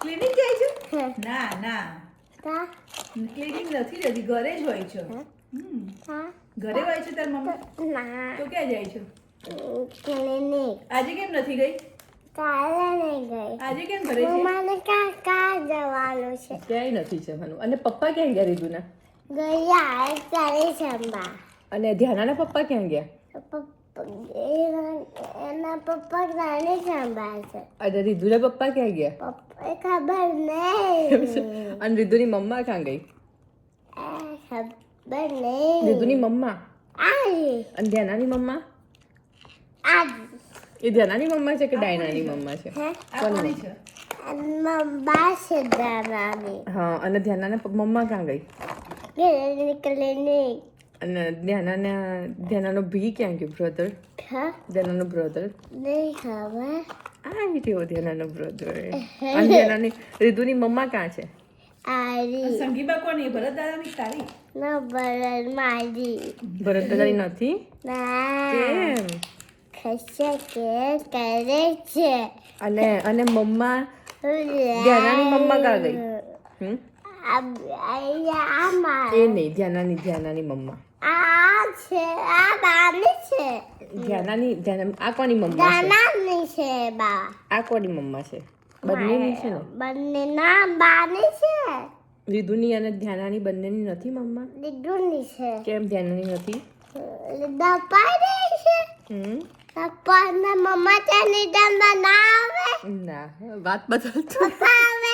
Clinic જાય છે? ના ના, ક્લિનિક નથી જતી, ઘરે જ હોય છે. ઘરે હોય છે તાર મમ્મી? તો ક્યાં જાય છે? આજે કેમ નથી ગઈ? આજે કેમ ઘરે છે? ક્યાંય નથી જવાનું. અને પપ્પા ક્યાં ગયા રીધુના? અને ધ્યાનાના પપ્પા ક્યાં ગયા? એના પપ્પા ગાડી સંભાળશે. અને રીધુના પપ્પા ક્યાં ગયા? ખબર નહીં. અને રીધુની મમ્મા ક્યાં ગઈ? ખબર નહીં. રીધુની મમ્મા આવી અને ધ્યાનાની મમ્મા? આવી એ ધ્યાનાની મમ્મા છે કે ડાયનાની મમ્મા છે? કોની છે? બા છે દાદાની. હા, અને ધ્યાનાના મમ્મા ક્યાં ગઈ? ક્લિનિક. અને ધ્યાનાનો ભી ક્યાં ગયો? બ્રધર? ધ્યાનાનો બ્રધર નહીં ખબર. આવી રહ્યો ધ્યાનાનો બ્રધર. અને ધ્યાનાની રીધુની મમ્મા ક્યાં છે? આવી સંગીબા કોની? ભરત દાદાની તારી? ના બરડ મારી. ભરત દાદાની નથી? ના કેમ? ખસે કે કરે છે. અને મમ્મા ધ્યાનાની મમ્મા ક્યાં ગઈ? એ નહીં, ધ્યાનાની મમ્મા. આ છે આ બાની છે. ધ્યાના આ કોની મમ્મા છે? દાનાની છે બા. આ કોની મમ્મા છે? બંનેની છે ને? બંને ના બાની છે. રીધુની અને ધ્યાનાની બંનેની નથી મમ્મા? દીદુની છે. કેમ ધ્યાનાની નથી? દપાઈ રહી છે. દપાઈ ના મમ્મા તેની દંડ ના આવે. ના, વાત બદલતું. પપ્પા આવે